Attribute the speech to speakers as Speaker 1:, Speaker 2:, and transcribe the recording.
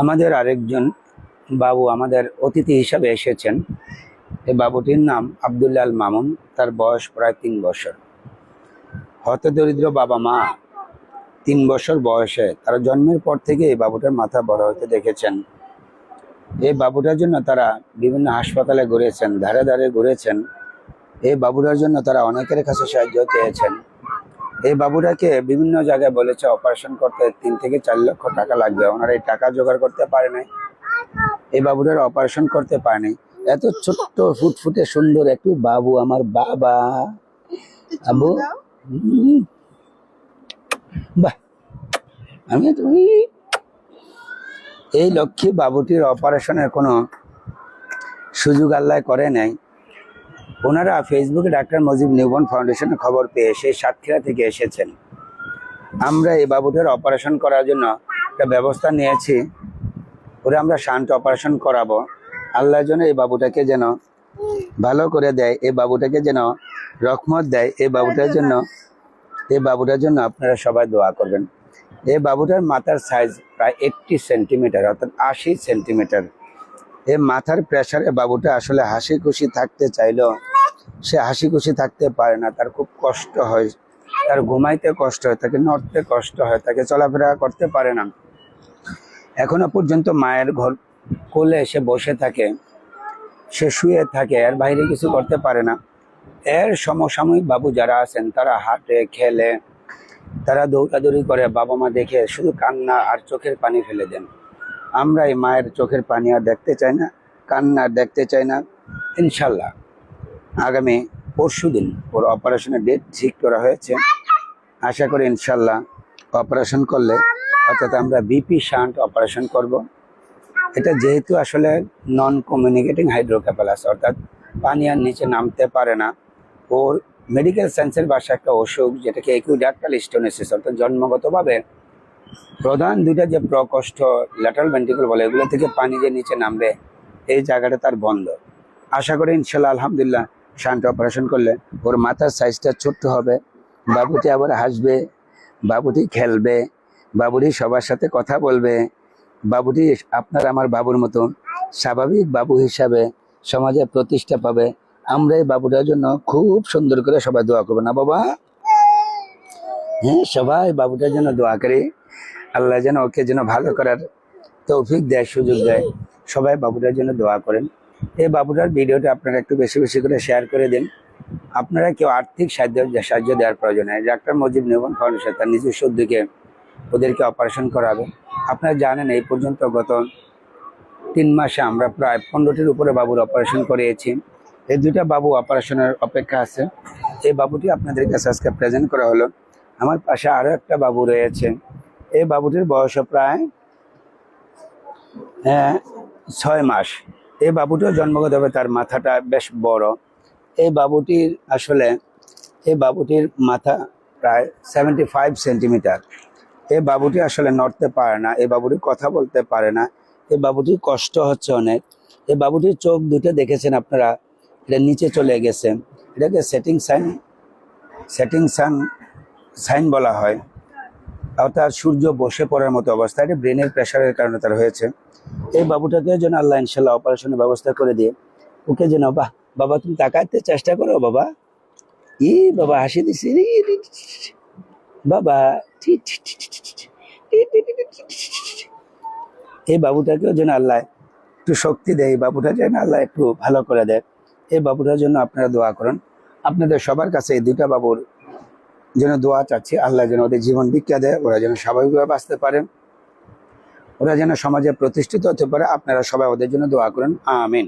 Speaker 1: আমাদের আরেকজন বাবু আমাদের অতিথি হিসাবে এসেছেন। এই বাবুটির নাম আব্দুল্লাহ আল মামুন। তার বয়স প্রায় 3 বছর। হতদরিদ্র বাবা মা 3 বছর বয়সে তারা জন্মের পর থেকে এই বাবুটার মাথা বড় হতে দেখেছেন। এই বাবুটার জন্য তারা বিভিন্ন হাসপাতালে ঘুরেছেন, ধারে ধারে ঘুরেছেন। এই বাবুটার জন্য তারা অনেকের কাছে সাহায্য চেয়েছেন। এই বাবুটাকে বিভিন্ন জায়গায় বলেছে অপারেশন করতে 3 থেকে 4 লক্ষ টাকা লাগবে। ওনারা এই টাকা জোগাড় করতে পারে নাই, এই বাবুটার অপারেশন করতে পারেনি। এত ছোট্ট ফুটফুটে সুন্দর একটু বাবু, আমার বাবা আবু। বাহ, আমি তুমি এই লক্ষ্মী বাবুটির অপারেশনের কোনো সুযোগ আল্লাহ করে নাই। ওনারা ফেসবুকে ডাক্তার মুজিব নিউবর্ন ফাউন্ডেশনের খবর পেয়ে সেই সাতক্ষীরা থেকে এসেছেন। আমরা এই বাবুটার অপারেশন করার জন্য একটা ব্যবস্থা নিয়েছি। ওরা আমরা শান্ত অপারেশন করাবো। আল্লাহর জন্য এই বাবুটাকে যেন ভালো করে দেয়, এই বাবুটাকে যেন রহমত দেয়। এই বাবুটার জন্য আপনারা সবাই দোয়া করবেন। এই বাবুটার মাথার সাইজ প্রায় 80 সেন্টিমিটার, অর্থাৎ 80 সেন্টিমিটার। এই মাথার প্রেসারে বাবুটা আসলে হাসি খুশি থাকতে চাইলেও সে হাসি খুশি থাকতে পারে না। তার খুব কষ্ট হয়, তার ঘুমাইতে কষ্ট হয়, তাকে নড়তে কষ্ট হয়, তাকে চলাফেরা করতে পারে না। এখনো পর্যন্ত মায়ের কোলে সে বসে থাকে, সে শুয়ে থাকে, এর বাইরে কিছু করতে পারে না। এর সমসাময়িক বাবু যারা আছেন তারা হাঁটে, খেলে, তারা দৌড়াদৌড়ি করে, বাবা মা দেখে শুধু কান্না আর চোখের পানি ফেলে দেন। আমরা এই মায়ের চোখের পানি আর দেখতে চাই না, কান্না আর দেখতে চাই না। ইনশাল্লাহ আগামী পরশুদিন ওর অপারেশনের ডেট ঠিক করা হয়েছে। আশা করি ইনশাল্লাহ অপারেশন করলে, অর্থাৎ আমরা বিপি শান্ট অপারেশন করব। এটা যেহেতু আসলে নন কমিউনিকেটিং হাইড্রোকেফালাস, অর্থাৎ পানি আর নিচে নামতে পারে না। ওর মেডিকেল সায়েন্সের ভাষা একটা অসুখ যেটাকে একুইডাক্টাল স্টোনোসিস, অর্থাৎ জন্মগতভাবে প্রধান দুইটা যে প্রকোষ্ঠ ল্যাটারাল ভেন্ট্রিকল বলে, এগুলো থেকে পানি যে নিচে নামবে এই জায়গাটা তার বন্ধ। আশা করি ইনশাল্লাহ আলহামদুলিল্লাহ শান্ট অপারেশন করলে ওর মাথার সাইজটা ছোট্ট হবে। বাবুটি আবার হাসবে, বাবুটি খেলবে, বাবুটি সবার সাথে কথা বলবে। বাবুটি আপনার আমার বাবুর মতো স্বাভাবিক বাবু হিসাবে সমাজে প্রতিষ্ঠা পাবে। আমরা এই বাবুটার জন্য খুব সুন্দর করে সবাই দোয়া করবো না বাবা? হ্যাঁ, সবাই বাবুটার জন্য দোয়া করি। আল্লাহ যেন ওকে যেন ভালো করার তৌফিক দেয়, সুযোগ দেয়। সবাই বাবুটার জন্য দোয়া করেন। এই বাবুটার ভিডিওটা আপনারা একটু বেশি বেশি করে শেয়ার করে দিন। আপনারা কেউ আর্থিক সাহায্য দেওয়ার প্রয়োজন হয়, ডাক্তার মুজিব নিউবর্ন ফাউন্ডেশন তার নিজস্ব উদ্যোগে ওদেরকে অপারেশন করাবে। আপনারা জানেন এই পর্যন্ত গত 3 মাসে আমরা প্রায় 15টির উপরে বাবুর অপারেশন করিয়েছি। এই 2টা বাবু অপারেশনের অপেক্ষা আছে। এই বাবুটি আপনাদের কাছে আজকে প্রেজেন্ট করা হলো। আমার পাশে আরো একটা বাবু রয়েছে। এই বাবুটির বয়স প্রায় 6 মাস। এই বাবুটিও জন্মগতভাবে তার মাথাটা বেশ বড়। এই বাবুটির মাথা প্রায় 75 সেন্টিমিটার। এই বাবুটি আসলে নড়তে পারে না, এই বাবুটি কথা বলতে পারে না। এই বাবুটির কষ্ট হচ্ছে অনেক। এই বাবুটির চোখ দুটো দেখেছেন আপনারা, এটা নিচে চলে গেছে। এটাকে সেটিং সাইন বলা হয়, অর্থাৎ সূর্য বসে পড়ার মতো অবস্থা। এটা ব্রেনের প্রেশারের কারণে তার হয়েছে। এই বাবুটাকে যেন আল্লাহ ইনশাল্লাহ অপারেশনের ব্যবস্থা করে দিয়ে ওকে যেন, বাবা তুমি তাকাতে চেষ্টা করো বাবা, বাবা হাসি দিছি বাবা, এই বাবুটাকেও যেন আল্লাহ একটু শক্তি দেয়, এই বাবুটা যেন আল্লাহ একটু ভালো করে দেয়। এই বাবুটার জন্য আপনারা দোয়া করুন। আপনাদের সবার কাছে এই 2টা বাবুর যেন দোয়া চাচ্ছি। আল্লাহ যেন ওদের জীবন ভিক্ষা দেয়, ওরা যেন স্বাভাবিকভাবে বাঁচতে পারে, ওরা যেন সমাজে প্রতিষ্ঠিত হতে পারে। আপনারা সবাই ওদের জন্য দোয়া করেন, আমিন।